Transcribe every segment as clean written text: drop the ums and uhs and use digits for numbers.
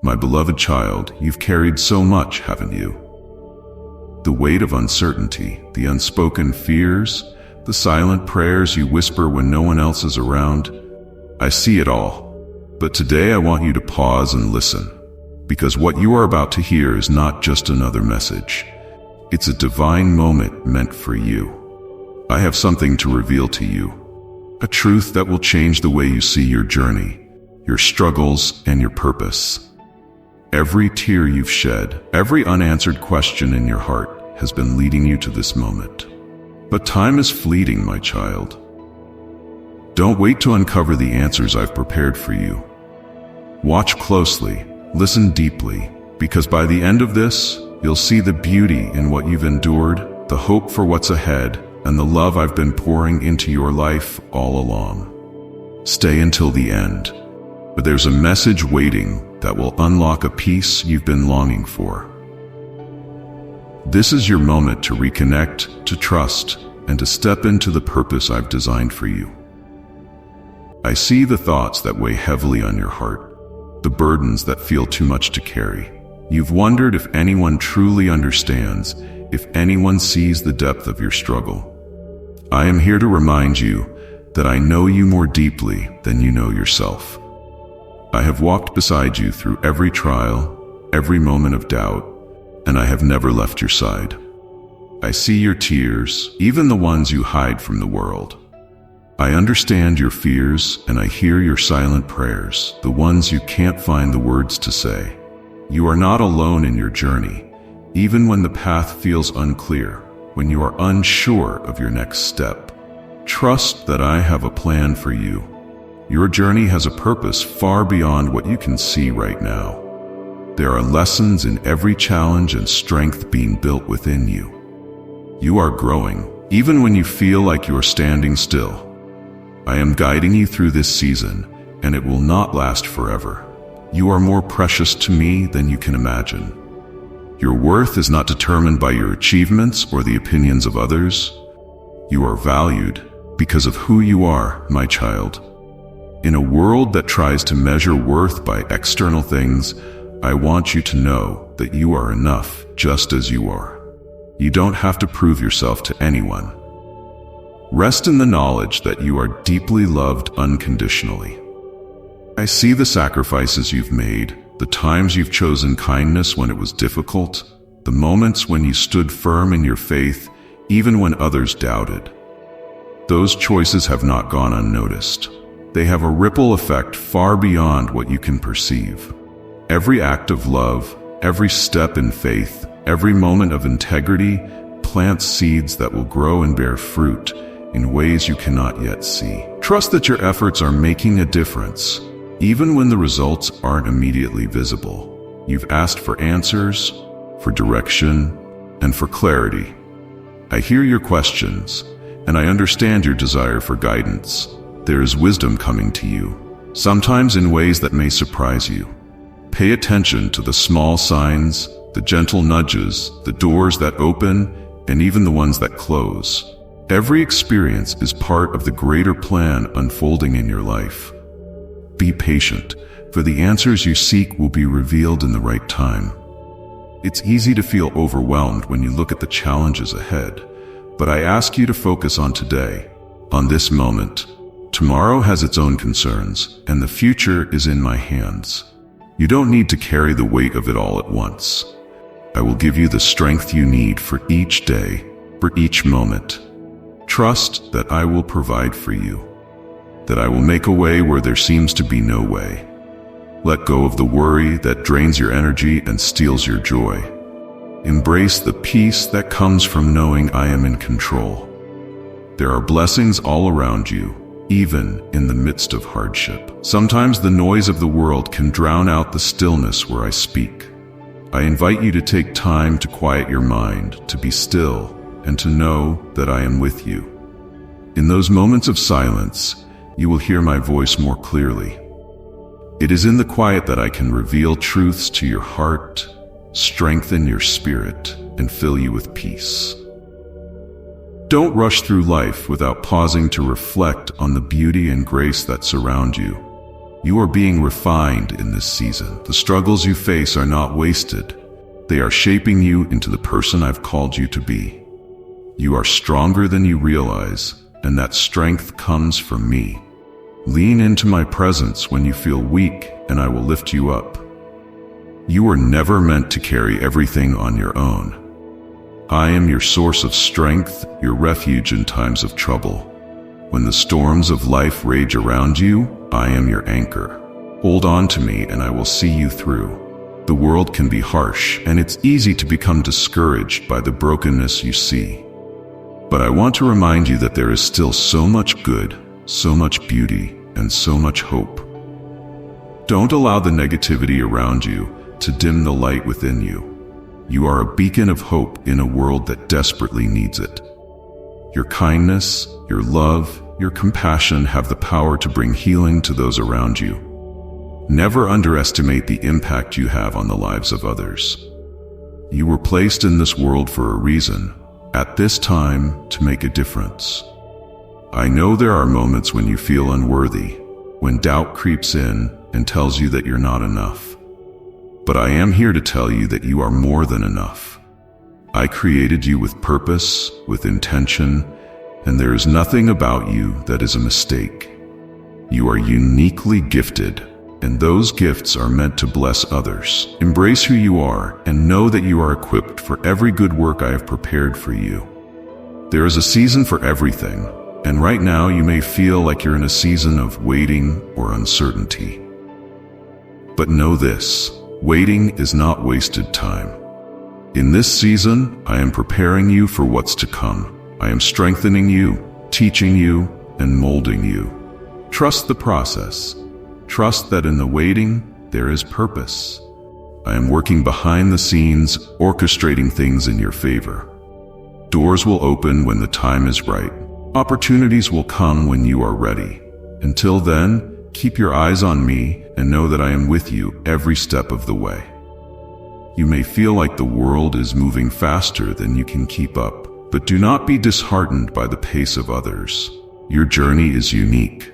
My beloved child, you've carried so much, haven't you? The weight of uncertainty, the unspoken fears, the silent prayers you whisper when no one else is around. I see it all. But today I want you to pause and listen, because what you are about to hear is not just another message. It's a divine moment meant for you. I have something to reveal to you, a truth that will change the way you see your journey, your struggles, and your purpose. Every tear you've shed, every unanswered question in your heart has been leading you to this moment. But time is fleeting, my child. Don't wait to uncover the answers I've prepared for you. Watch closely, listen deeply, because by the end of this, you'll see the beauty in what you've endured, the hope for what's ahead, and the love I've been pouring into your life all along. Stay until the end, but there's a message waiting that will unlock a peace you've been longing for. This is your moment to reconnect, to trust, and to step into the purpose I've designed for you. I see the thoughts that weigh heavily on your heart, the burdens that feel too much to carry. You've wondered if anyone truly understands, if anyone sees the depth of your struggle. I am here to remind you that I know you more deeply than you know yourself. I have walked beside you through every trial, every moment of doubt, and I have never left your side. I see your tears, even the ones you hide from the world. I understand your fears, and I hear your silent prayers, the ones you can't find the words to say. You are not alone in your journey, even when the path feels unclear, when you are unsure of your next step. Trust that I have a plan for you. Your journey has a purpose far beyond what you can see right now. There are lessons in every challenge and strength being built within you. You are growing, even when you feel like you are standing still. I am guiding you through this season, and it will not last forever. You are more precious to me than you can imagine. Your worth is not determined by your achievements or the opinions of others. You are valued because of who you are, my child. In a world that tries to measure worth by external things, I want you to know that you are enough just as you are. You don't have to prove yourself to anyone. Rest in the knowledge that you are deeply loved unconditionally. I see the sacrifices you've made, the times you've chosen kindness when it was difficult, the moments when you stood firm in your faith, even when others doubted. Those choices have not gone unnoticed. They have a ripple effect far beyond what you can perceive. Every act of love, every step in faith, every moment of integrity plants seeds that will grow and bear fruit in ways you cannot yet see. Trust that your efforts are making a difference, even when the results aren't immediately visible. You've asked for answers, for direction, and for clarity. I hear your questions, and I understand your desire for guidance. There is wisdom coming to you, sometimes in ways that may surprise you. Pay attention to the small signs, the gentle nudges, the doors that open, and even the ones that close. Every experience is part of the greater plan unfolding in your life. Be patient, for the answers you seek will be revealed in the right time. It's easy to feel overwhelmed when you look at the challenges ahead, but I ask you to focus on today, on this moment. Tomorrow has its own concerns, and the future is in my hands. You don't need to carry the weight of it all at once. I will give you the strength you need for each day, for each moment. Trust that I will provide for you, that I will make a way where there seems to be no way. Let go of the worry that drains your energy and steals your joy. Embrace the peace that comes from knowing I am in control. There are blessings all around you, even in the midst of hardship. Sometimes the noise of the world can drown out the stillness where I speak. I invite you to take time to quiet your mind, to be still, and to know that I am with you. In those moments of silence, you will hear my voice more clearly. It is in the quiet that I can reveal truths to your heart, strengthen your spirit, and fill you with peace. Don't rush through life without pausing to reflect on the beauty and grace that surround you. You are being refined in this season. The struggles you face are not wasted. They are shaping you into the person I've called you to be. You are stronger than you realize, and that strength comes from me. Lean into my presence when you feel weak, and I will lift you up. You were never meant to carry everything on your own. I am your source of strength, your refuge in times of trouble. When the storms of life rage around you, I am your anchor. Hold on to me and I will see you through. The world can be harsh, and it's easy to become discouraged by the brokenness you see. But I want to remind you that there is still so much good, so much beauty, and so much hope. Don't allow the negativity around you to dim the light within you. You are a beacon of hope in a world that desperately needs it. Your kindness, your love, your compassion have the power to bring healing to those around you. Never underestimate the impact you have on the lives of others. You were placed in this world for a reason, at this time, to make a difference. I know there are moments when you feel unworthy, when doubt creeps in and tells you that you're not enough. But I am here to tell you that you are more than enough. I created you with purpose, with intention, and there is nothing about you that is a mistake. You are uniquely gifted, and those gifts are meant to bless others. Embrace who you are and know that you are equipped for every good work I have prepared for you. There is a season for everything, and right now you may feel like you're in a season of waiting or uncertainty. But know this. Waiting is not wasted time. In this season, I am preparing you for what's to come. I am strengthening you, teaching you, and molding you. Trust the process. Trust that in the waiting, there is purpose. I am working behind the scenes, orchestrating things in your favor. Doors will open when the time is right. Opportunities will come when you are ready. Until then, keep your eyes on me and know that I am with you every step of the way. You may feel like the world is moving faster than you can keep up, but do not be disheartened by the pace of others. Your journey is unique.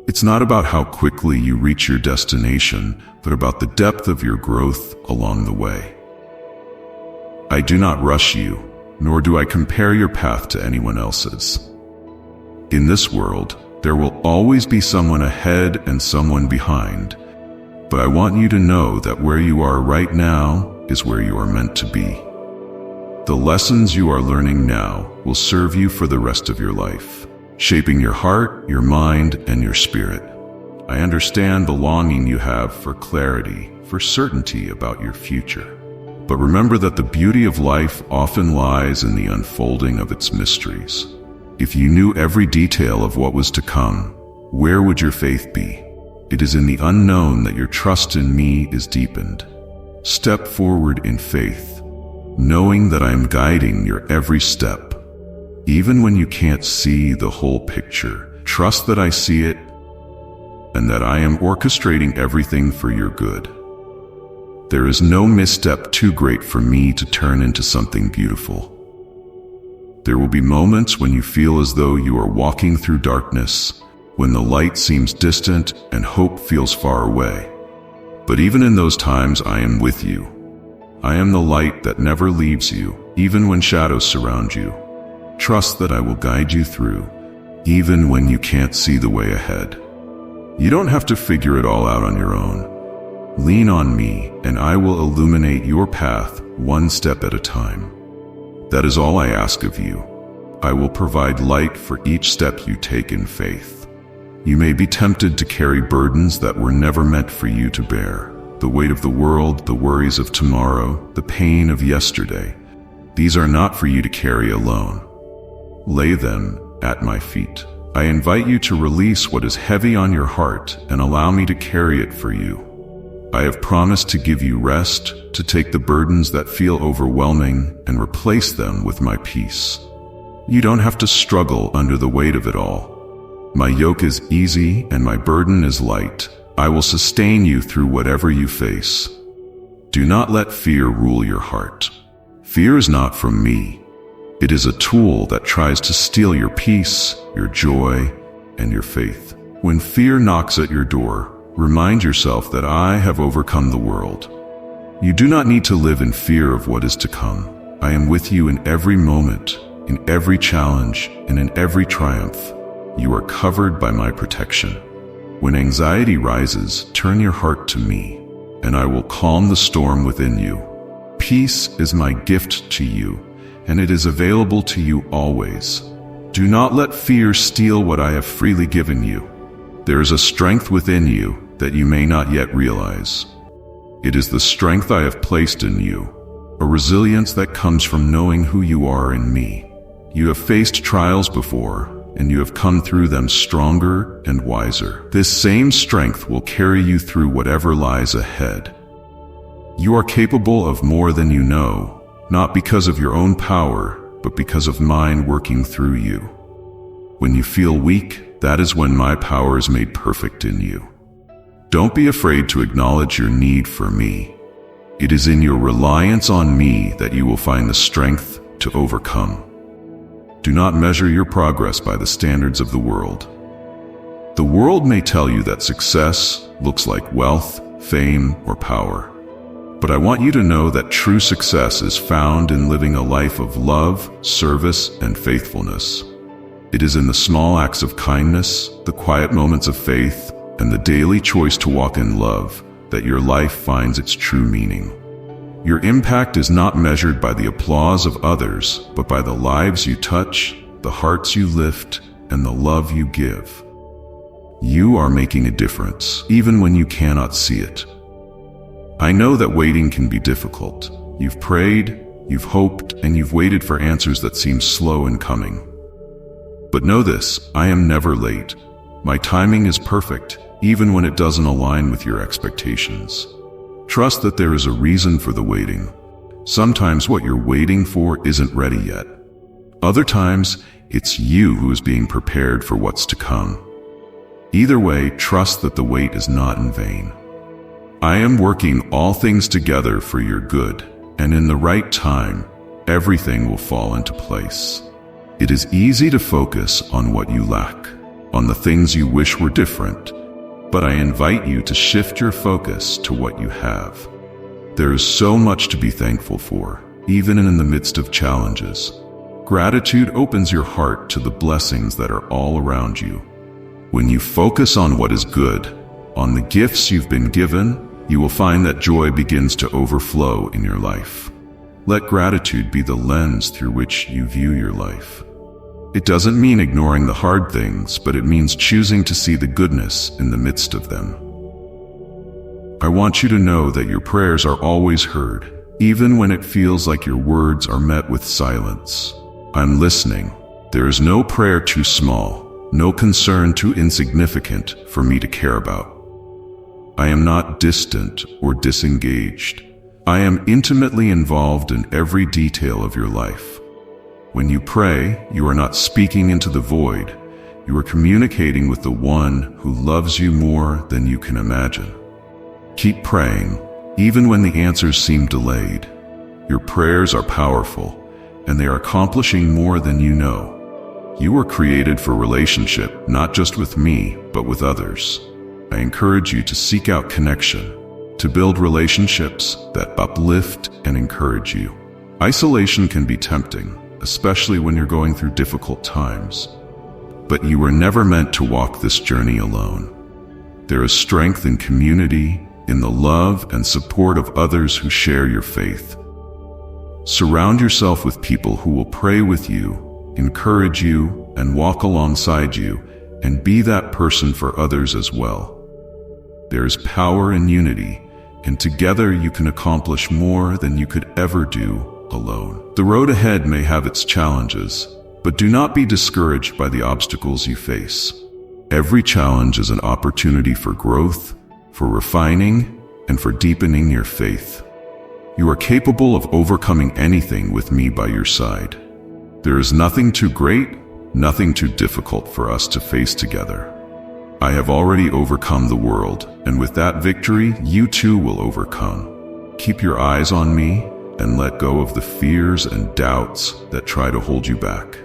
It's not about how quickly you reach your destination, but about the depth of your growth along the way. I do not rush you, nor do I compare your path to anyone else's. In this world, there will always be someone ahead and someone behind. But I want you to know that where you are right now is where you are meant to be. The lessons you are learning now will serve you for the rest of your life, shaping your heart, your mind, and your spirit. I understand the longing you have for clarity, for certainty about your future. But remember that the beauty of life often lies in the unfolding of its mysteries. If you knew every detail of what was to come, where would your faith be? It is in the unknown that your trust in me is deepened. Step forward in faith, knowing that I am guiding your every step. Even when you can't see the whole picture, trust that I see it and that I am orchestrating everything for your good. There is no misstep too great for me to turn into something beautiful. There will be moments when you feel as though you are walking through darkness, when the light seems distant and hope feels far away. But even in those times, I am with you. I am the light that never leaves you, even when shadows surround you. Trust that I will guide you through, even when you can't see the way ahead. You don't have to figure it all out on your own. Lean on me, and I will illuminate your path one step at a time. That is all I ask of you. I will provide light for each step you take in faith. You may be tempted to carry burdens that were never meant for you to bear. The weight of the world, the worries of tomorrow, the pain of yesterday. These are not for you to carry alone. Lay them at my feet. I invite you to release what is heavy on your heart and allow me to carry it for you. I have promised to give you rest, to take the burdens that feel overwhelming and replace them with my peace. You don't have to struggle under the weight of it all. My yoke is easy and my burden is light. I will sustain you through whatever you face. Do not let fear rule your heart. Fear is not from me. It is a tool that tries to steal your peace, your joy, and your faith. When fear knocks at your door, Remind yourself that I have overcome the world. You do not need to live in fear of what is to come. I am with you in every moment, in every challenge, and in every triumph. You are covered by my protection. When anxiety rises, turn your heart to me, and I will calm the storm within you. Peace is my gift to you, and it is available to you always. Do not let fear steal what I have freely given you. There is a strength within you that you may not yet realize. It is the strength I have placed in you, a resilience that comes from knowing who you are in me. You have faced trials before, and you have come through them stronger and wiser. This same strength will carry you through whatever lies ahead. You are capable of more than you know, not because of your own power, but because of mine working through you. When you feel weak, that is when my power is made perfect in you. Don't be afraid to acknowledge your need for me. It is in your reliance on me that you will find the strength to overcome. Do not measure your progress by the standards of the world. The world may tell you that success looks like wealth, fame, or power. But I want you to know that true success is found in living a life of love, service, and faithfulness. It is in the small acts of kindness, the quiet moments of faith, and the daily choice to walk in love that your life finds its true meaning. Your impact is not measured by the applause of others, but by the lives you touch, the hearts you lift, and the love you give. You are making a difference, even when you cannot see it. I know that waiting can be difficult. You've prayed, you've hoped, and you've waited for answers that seem slow in coming. But know this, I am never late. My timing is perfect, even when it doesn't align with your expectations. Trust that there is a reason for the waiting. Sometimes what you're waiting for isn't ready yet. Other times, it's you who is being prepared for what's to come. Either way, trust that the wait is not in vain. I am working all things together for your good, and in the right time, everything will fall into place. It is easy to focus on what you lack, on the things you wish were different, but I invite you to shift your focus to what you have. There is so much to be thankful for, even in the midst of challenges. Gratitude opens your heart to the blessings that are all around you. When you focus on what is good, on the gifts you've been given, you will find that joy begins to overflow in your life. Let gratitude be the lens through which you view your life. It doesn't mean ignoring the hard things, but it means choosing to see the goodness in the midst of them. I want you to know that your prayers are always heard, even when it feels like your words are met with silence. I'm listening. There is no prayer too small, no concern too insignificant for me to care about. I am not distant or disengaged. I am intimately involved in every detail of your life. When you pray, you are not speaking into the void. You are communicating with the one who loves you more than you can imagine. Keep praying, even when the answers seem delayed. Your prayers are powerful, and they are accomplishing more than you know. You were created for relationship, not just with me, but with others. I encourage you to seek out connection, to build relationships that uplift and encourage you. Isolation can be tempting, especially when you're going through difficult times. But you were never meant to walk this journey alone. There is strength in community, in the love and support of others who share your faith. Surround yourself with people who will pray with you, encourage you, and walk alongside you, and be that person for others as well. There is power in unity, and together you can accomplish more than you could ever do alone. The road ahead may have its challenges, but do not be discouraged by the obstacles you face. Every challenge is an opportunity for growth, for refining, and for deepening your faith. You are capable of overcoming anything with me by your side. There is nothing too great, nothing too difficult for us to face together. I have already overcome the world, and with that victory, you too will overcome. Keep your eyes on me and let go of the fears and doubts that try to hold you back.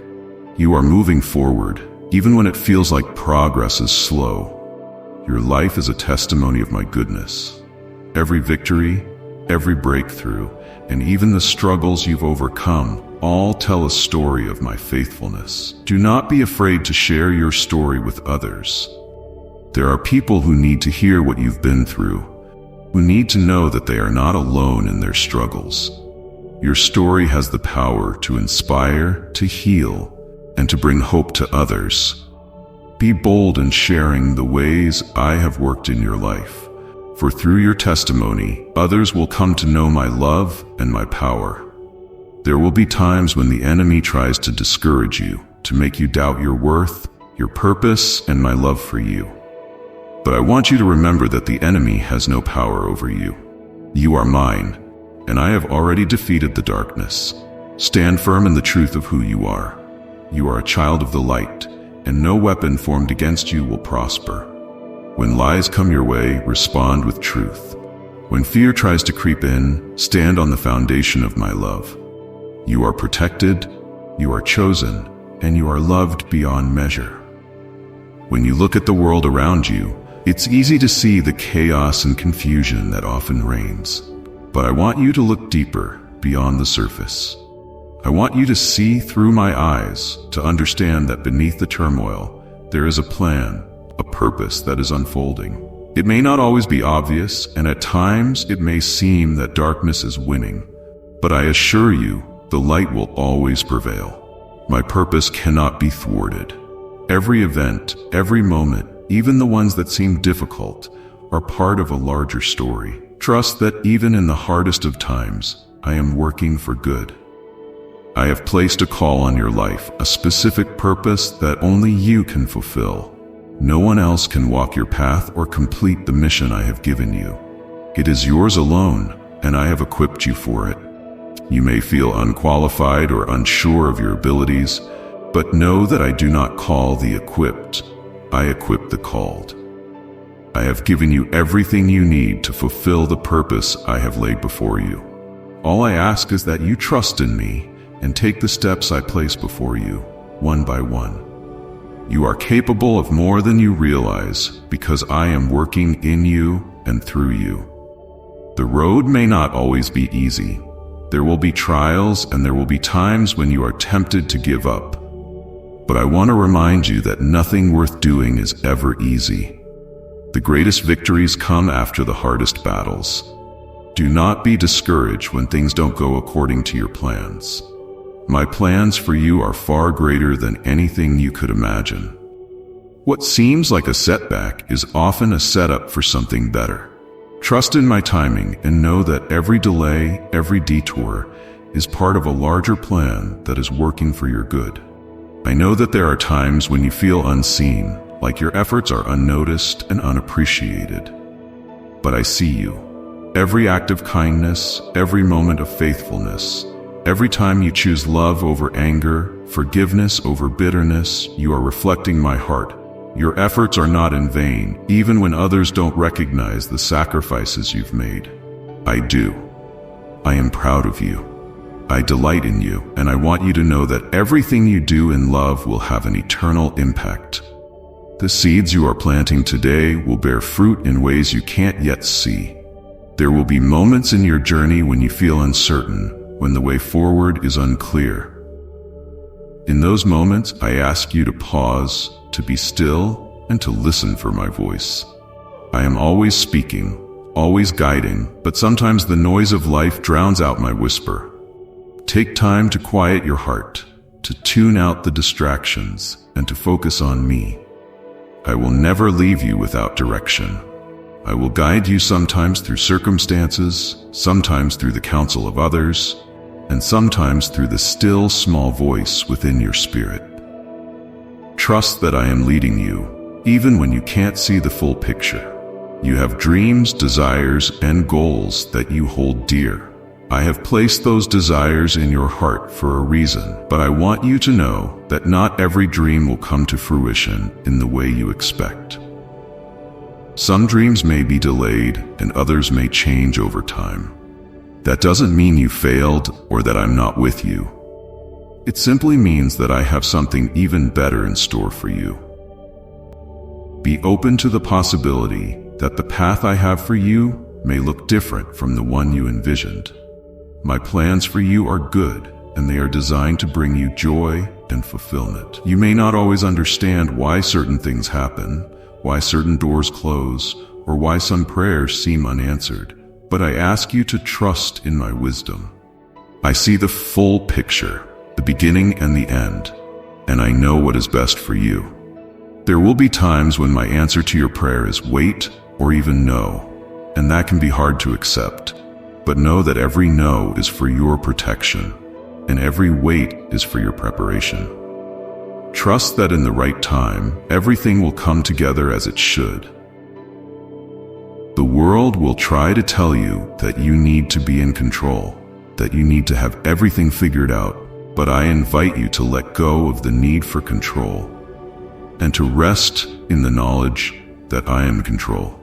You are moving forward, even when it feels like progress is slow. Your life is a testimony of my goodness. Every victory, every breakthrough, and even the struggles you've overcome all tell a story of my faithfulness. Do not be afraid to share your story with others. There are people who need to hear what you've been through, who need to know that they are not alone in their struggles. Your story has the power to inspire, to heal, and to bring hope to others. Be bold in sharing the ways I have worked in your life, for through your testimony, others will come to know my love and my power. There will be times when the enemy tries to discourage you, to make you doubt your worth, your purpose, and my love for you. But I want you to remember that the enemy has no power over you. You are mine, and I have already defeated the darkness. Stand firm in the truth of who you are. You are a child of the light, and no weapon formed against you will prosper. When lies come your way, respond with truth. When fear tries to creep in, stand on the foundation of my love. You are protected, you are chosen, and you are loved beyond measure. When you look at the world around you, it's easy to see the chaos and confusion that often reigns. But I want you to look deeper, beyond the surface. I want you to see through my eyes, to understand that beneath the turmoil, there is a plan, a purpose that is unfolding. It may not always be obvious, and at times it may seem that darkness is winning. But I assure you, the light will always prevail. My purpose cannot be thwarted. Every event, every moment, even the ones that seem difficult, are part of a larger story. Trust that even in the hardest of times, I am working for good. I have placed a call on your life, a specific purpose that only you can fulfill. No one else can walk your path or complete the mission I have given you. It is yours alone, and I have equipped you for it. You may feel unqualified or unsure of your abilities, but know that I do not call the equipped. I equip the called. I have given you everything you need to fulfill the purpose I have laid before you. All I ask is that you trust in me and take the steps I place before you, one by one. You are capable of more than you realize because I am working in you and through you. The road may not always be easy. There will be trials and there will be times when you are tempted to give up. But I want to remind you that nothing worth doing is ever easy. The greatest victories come after the hardest battles. Do not be discouraged when things don't go according to your plans. My plans for you are far greater than anything you could imagine. What seems like a setback is often a setup for something better. Trust in my timing and know that every delay, every detour, is part of a larger plan that is working for your good. I know that there are times when you feel unseen, like your efforts are unnoticed and unappreciated. But I see you. Every act of kindness, every moment of faithfulness, every time you choose love over anger, forgiveness over bitterness, you are reflecting my heart. Your efforts are not in vain, even when others don't recognize the sacrifices you've made. I do. I am proud of you. I delight in you, and I want you to know that everything you do in love will have an eternal impact. The seeds you are planting today will bear fruit in ways you can't yet see. There will be moments in your journey when you feel uncertain, when the way forward is unclear. In those moments, I ask you to pause, to be still, and to listen for my voice. I am always speaking, always guiding, but sometimes the noise of life drowns out my whisper. Take time to quiet your heart, to tune out the distractions, and to focus on me. I will never leave you without direction. I will guide you sometimes through circumstances, sometimes through the counsel of others, and sometimes through the still small voice within your spirit. Trust that I am leading you, even when you can't see the full picture. You have dreams, desires, and goals that you hold dear. I have placed those desires in your heart for a reason, but I want you to know that not every dream will come to fruition in the way you expect. Some dreams may be delayed and others may change over time. That doesn't mean you failed or that I'm not with you. It simply means that I have something even better in store for you. Be open to the possibility that the path I have for you may look different from the one you envisioned. My plans for you are good, and they are designed to bring you joy and fulfillment. You may not always understand why certain things happen, why certain doors close, or why some prayers seem unanswered, but I ask you to trust in my wisdom. I see the full picture, the beginning and the end, and I know what is best for you. There will be times when my answer to your prayer is wait or even no, and that can be hard to accept. But know that every no is for your protection, and every wait is for your preparation. Trust that in the right time, everything will come together as it should. The world will try to tell you that you need to be in control, that you need to have everything figured out, but I invite you to let go of the need for control and to rest in the knowledge that I am in control.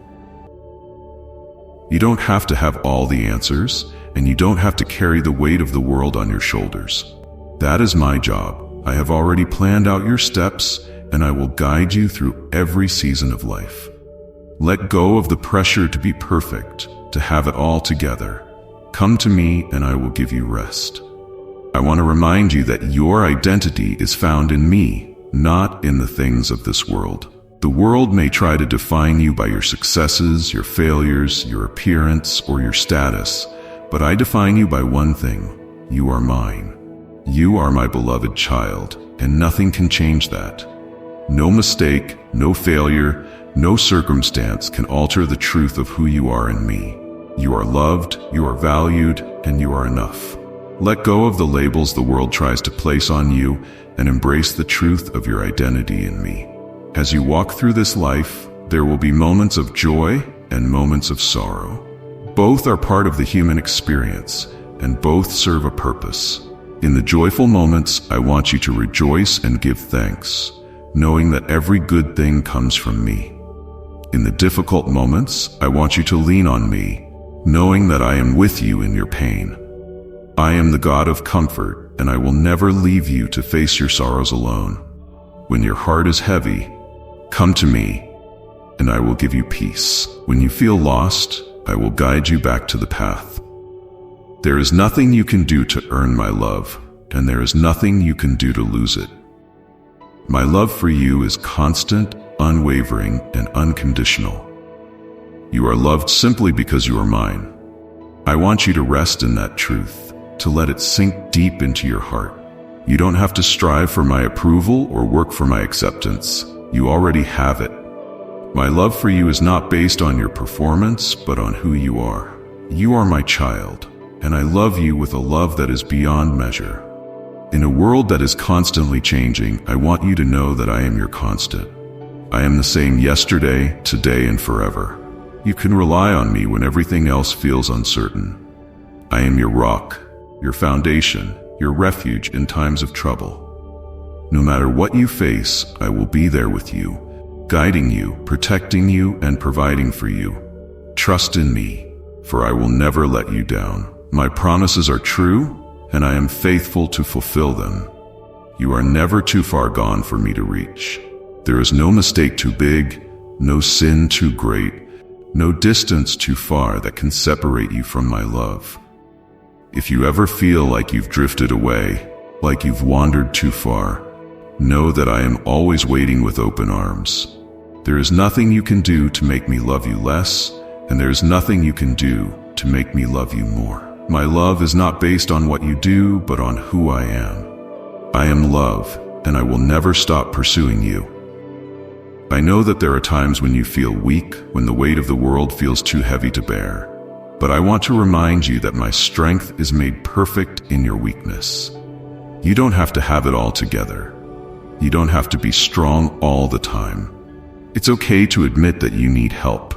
You don't have to have all the answers, and you don't have to carry the weight of the world on your shoulders. That is my job. I have already planned out your steps, and I will guide you through every season of life. Let go of the pressure to be perfect, to have it all together. Come to me and I will give you rest. I want to remind you that your identity is found in me, not in the things of this world. The world may try to define you by your successes, your failures, your appearance, or your status, but I define you by one thing: you are mine. You are my beloved child, and nothing can change that. No mistake, no failure, no circumstance can alter the truth of who you are in me. You are loved, you are valued, and you are enough. Let go of the labels the world tries to place on you and embrace the truth of your identity in me. As you walk through this life, there will be moments of joy and moments of sorrow. Both are part of the human experience, and both serve a purpose. In the joyful moments, I want you to rejoice and give thanks, knowing that every good thing comes from me. In the difficult moments, I want you to lean on me, knowing that I am with you in your pain. I am the God of comfort, and I will never leave you to face your sorrows alone. When your heart is heavy, come to me, and I will give you peace. When you feel lost, I will guide you back to the path. There is nothing you can do to earn my love, and there is nothing you can do to lose it. My love for you is constant, unwavering, and unconditional. You are loved simply because you are mine. I want you to rest in that truth, to let it sink deep into your heart. You don't have to strive for my approval or work for my acceptance. You already have it. My love for you is not based on your performance, but on who you are. You are my child, and I love you with a love that is beyond measure. In a world that is constantly changing, I want you to know that I am your constant. I am the same yesterday, today, and forever. You can rely on me when everything else feels uncertain. I am your rock, your foundation, your refuge in times of trouble. No matter what you face, I will be there with you, guiding you, protecting you, and providing for you. Trust in me, for I will never let you down. My promises are true, and I am faithful to fulfill them. You are never too far gone for me to reach. There is no mistake too big, no sin too great, no distance too far that can separate you from my love. If you ever feel like you've drifted away, like you've wandered too far, know that I am always waiting with open arms. There is nothing you can do to make me love you less, and there is nothing you can do to make me love you more. My love is not based on what you do, but on who I am. I am love, and I will never stop pursuing you. I know that there are times when you feel weak, when the weight of the world feels too heavy to bear. But I want to remind you that my strength is made perfect in your weakness. You don't have to have it all together. You don't have to be strong all the time. It's okay to admit that you need help.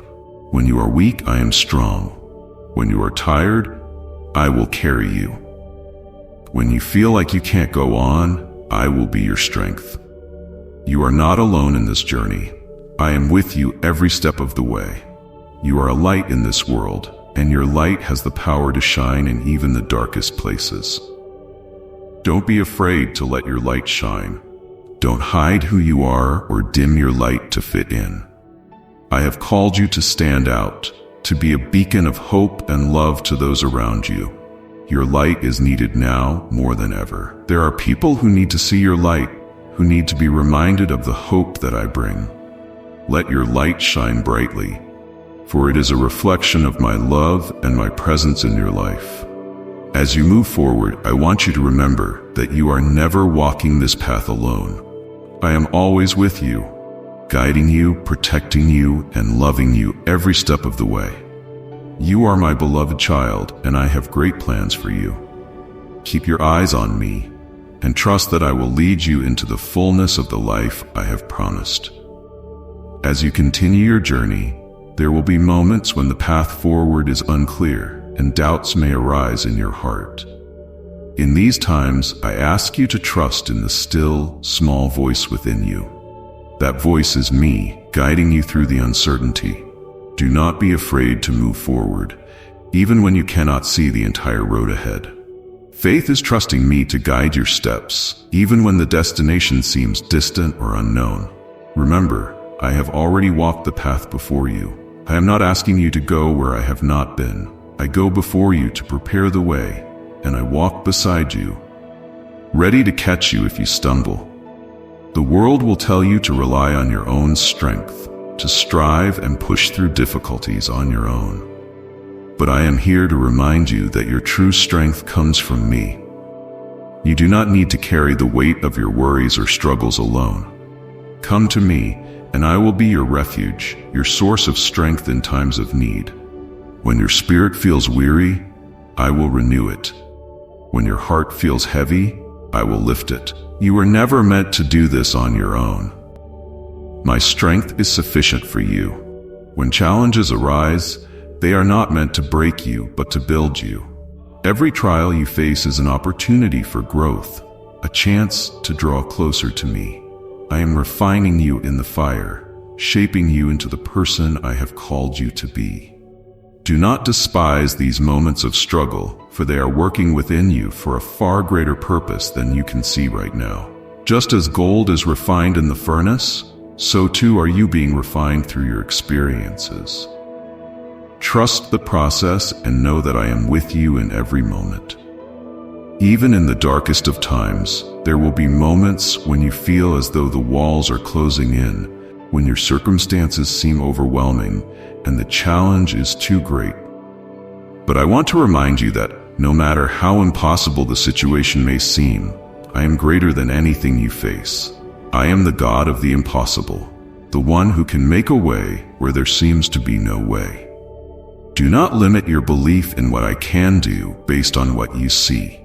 When you are weak, I am strong. When you are tired, I will carry you. When you feel like you can't go on, I will be your strength. You are not alone in this journey. I am with you every step of the way. You are a light in this world, and your light has the power to shine in even the darkest places. Don't be afraid to let your light shine. Don't hide who you are or dim your light to fit in. I have called you to stand out, to be a beacon of hope and love to those around you. Your light is needed now more than ever. There are people who need to see your light, who need to be reminded of the hope that I bring. Let your light shine brightly, for it is a reflection of my love and my presence in your life. As you move forward, I want you to remember that you are never walking this path alone. I am always with you, guiding you, protecting you, and loving you every step of the way. You are my beloved child, and I have great plans for you. Keep your eyes on me, and trust that I will lead you into the fullness of the life I have promised. As you continue your journey, there will be moments when the path forward is unclear, and doubts may arise in your heart. In these times, I ask you to trust in the still, small voice within you. That voice is me, guiding you through the uncertainty. Do not be afraid to move forward, even when you cannot see the entire road ahead. Faith is trusting me to guide your steps, even when the destination seems distant or unknown. Remember, I have already walked the path before you. I am not asking you to go where I have not been. I go before you to prepare the way, and I walk beside you, ready to catch you if you stumble. The world will tell you to rely on your own strength, to strive and push through difficulties on your own. But I am here to remind you that your true strength comes from me. You do not need to carry the weight of your worries or struggles alone. Come to me, and I will be your refuge, your source of strength in times of need. When your spirit feels weary, I will renew it. When your heart feels heavy, I will lift it. You were never meant to do this on your own. My strength is sufficient for you. When challenges arise, they are not meant to break you, but to build you. Every trial you face is an opportunity for growth, a chance to draw closer to me. I am refining you in the fire, shaping you into the person I have called you to be. Do not despise these moments of struggle, for they are working within you for a far greater purpose than you can see right now. Just as gold is refined in the furnace, so too are you being refined through your experiences. Trust the process and know that I am with you in every moment. Even in the darkest of times, there will be moments when you feel as though the walls are closing in, when your circumstances seem overwhelming and the challenge is too great. But I want to remind you that no matter how impossible the situation may seem, I am greater than anything you face. I am the God of the impossible, the one who can make a way where there seems to be no way. Do not limit your belief in what I can do based on what you see.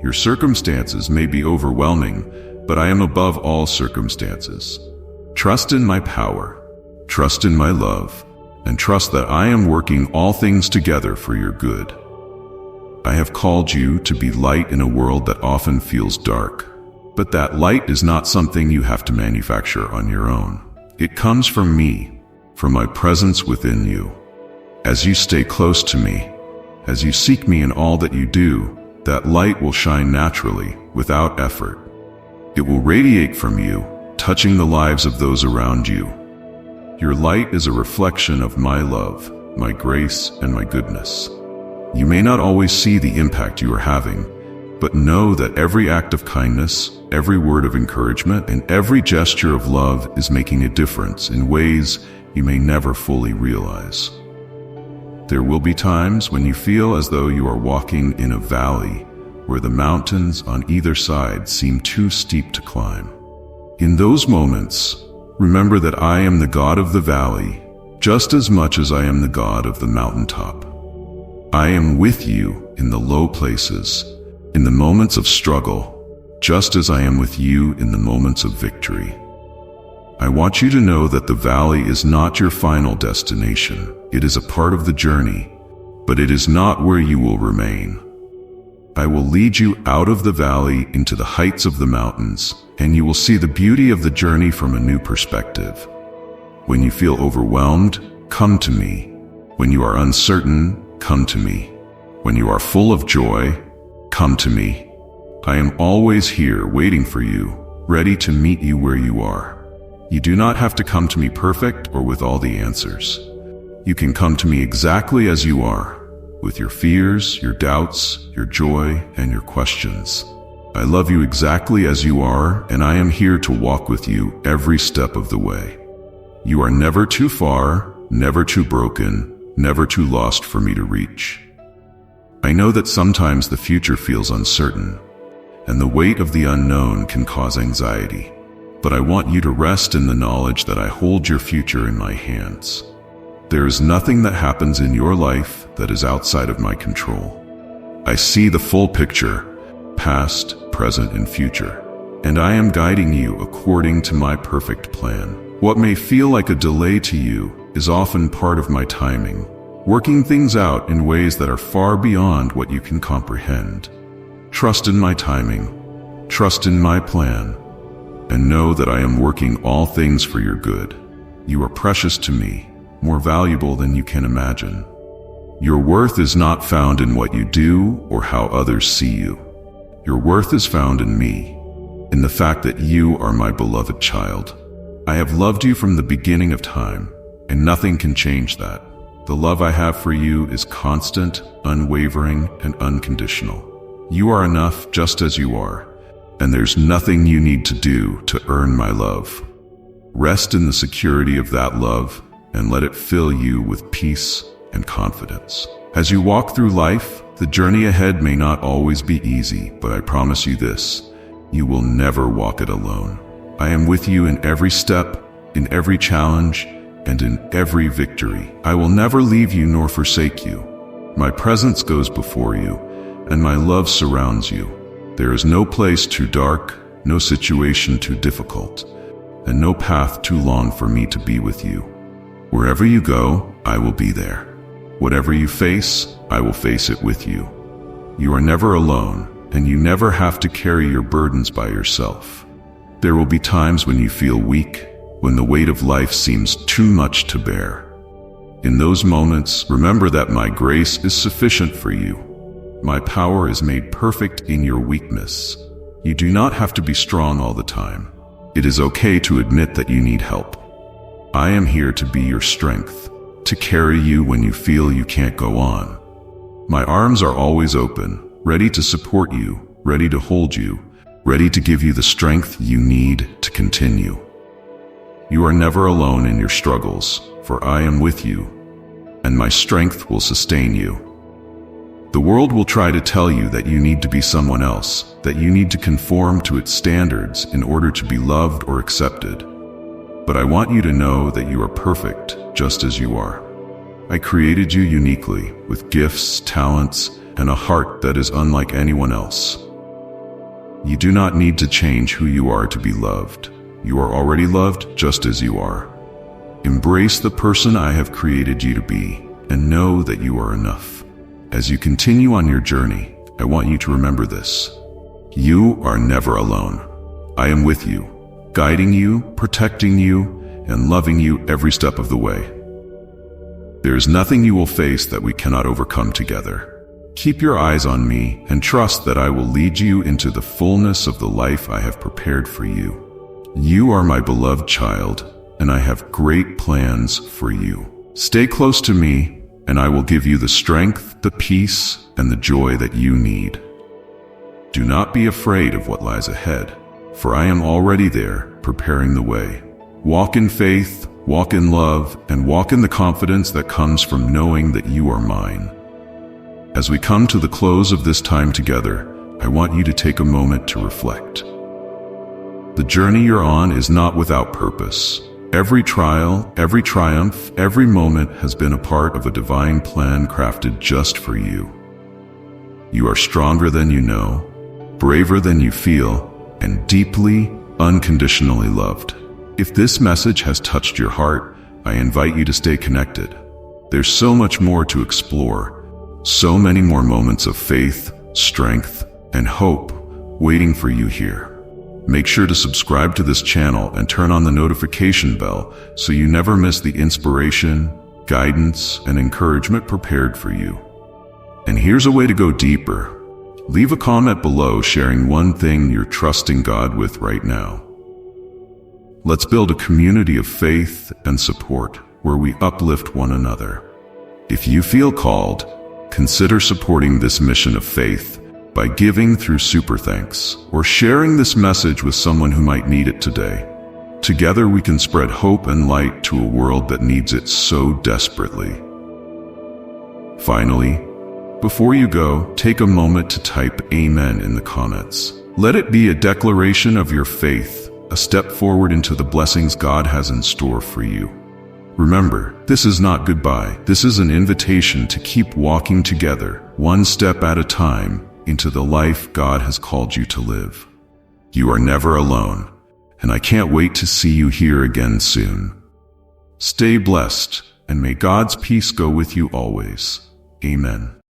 Your circumstances may be overwhelming, but I am above all circumstances. Trust in my power, trust in my love, and trust that I am working all things together for your good. I have called you to be light in a world that often feels dark. But that light is not something you have to manufacture on your own. It comes from me, from my presence within you. As you stay close to me, as you seek me in all that you do, that light will shine naturally, without effort. It will radiate from you, touching the lives of those around you. Your light is a reflection of my love, my grace, and my goodness. You may not always see the impact you are having, but know that every act of kindness, every word of encouragement, and every gesture of love is making a difference in ways you may never fully realize. There will be times when you feel as though you are walking in a valley where the mountains on either side seem too steep to climb. In those moments, remember that I am the God of the valley, just as much as I am the God of the mountaintop. I am with you in the low places, in the moments of struggle, just as I am with you in the moments of victory. I want you to know that the valley is not your final destination. It is a part of the journey, but it is not where you will remain. I will lead you out of the valley into the heights of the mountains, and you will see the beauty of the journey from a new perspective. When you feel overwhelmed, come to me. When you are uncertain, come to me. When you are full of joy, come to me. I am always here waiting for you, ready to meet you where you are. You do not have to come to me perfect or with all the answers. You can come to me exactly as you are, with your fears, your doubts, your joy, and your questions. I love you exactly as you are, and I am here to walk with you every step of the way. You are never too far, never too broken, never too lost for me to reach. I know that sometimes the future feels uncertain, and the weight of the unknown can cause anxiety. But I want you to rest in the knowledge that I hold your future in my hands. There is nothing that happens in your life that is outside of my control. I see the full picture, past, present, and future, and I am guiding you according to my perfect plan. What may feel like a delay to you is often part of my timing, working things out in ways that are far beyond what you can comprehend. Trust in my timing, trust in my plan, and know that I am working all things for your good. You are precious to me, more valuable than you can imagine. Your worth is not found in what you do or how others see you. Your worth is found in me, in the fact that you are my beloved child. I have loved you from the beginning of time, and nothing can change that. The love I have for you is constant, unwavering, and unconditional. You are enough just as you are, and there's nothing you need to do to earn my love. Rest in the security of that love and let it fill you with peace and confidence. As you walk through life, the journey ahead may not always be easy, but I promise you this, you will never walk it alone. I am with you in every step, in every challenge, and in every victory. I will never leave you nor forsake you. My presence goes before you, and my love surrounds you. There is no place too dark, no situation too difficult, and no path too long for me to be with you. Wherever you go, I will be there. Whatever you face, I will face it with you. You are never alone, and you never have to carry your burdens by yourself. There will be times when you feel weak, when the weight of life seems too much to bear. In those moments, remember that my grace is sufficient for you. My power is made perfect in your weakness. You do not have to be strong all the time. It is okay to admit that you need help. I am here to be your strength, to carry you when you feel you can't go on. My arms are always open, ready to support you, ready to hold you, ready to give you the strength you need to continue. You are never alone in your struggles, for I am with you, and my strength will sustain you. The world will try to tell you that you need to be someone else, that you need to conform to its standards in order to be loved or accepted. But I want you to know that you are perfect just as you are. I created you uniquely, with gifts, talents, and a heart that is unlike anyone else. You do not need to change who you are to be loved. You are already loved just as you are. Embrace the person I have created you to be, and know that you are enough. As you continue on your journey, I want you to remember this. You are never alone. I am with you, guiding you, protecting you, and loving you every step of the way. There is nothing you will face that we cannot overcome together. Keep your eyes on me and trust that I will lead you into the fullness of the life I have prepared for you. You are my beloved child, and I have great plans for you. Stay close to me, and I will give you the strength, the peace, and the joy that you need. Do not be afraid of what lies ahead, for I am already there, preparing the way. Walk in faith, walk in love, and walk in the confidence that comes from knowing that you are mine. As we come to the close of this time together, I want you to take a moment to reflect. The journey you're on is not without purpose. Every trial, every triumph, every moment has been a part of a divine plan crafted just for you. You are stronger than you know, braver than you feel, and deeply, unconditionally loved. If this message has touched your heart, I invite you to stay connected. There's so much more to explore, so many more moments of faith, strength, and hope waiting for you here. Make sure to subscribe to this channel and turn on the notification bell so you never miss the inspiration, guidance, and encouragement prepared for you. And here's a way to go deeper. Leave a comment below sharing one thing you're trusting God with right now. Let's build a community of faith and support where we uplift one another. If you feel called, consider supporting this mission of faith by giving through Super Thanks or sharing this message with someone who might need it today. Together we can spread hope and light to a world that needs it so desperately. Finally, before you go, take a moment to type Amen in the comments. Let it be a declaration of your faith, a step forward into the blessings God has in store for you. Remember, this is not goodbye. This is an invitation to keep walking together, one step at a time, into the life God has called you to live. You are never alone, and I can't wait to see you here again soon. Stay blessed, and may God's peace go with you always. Amen.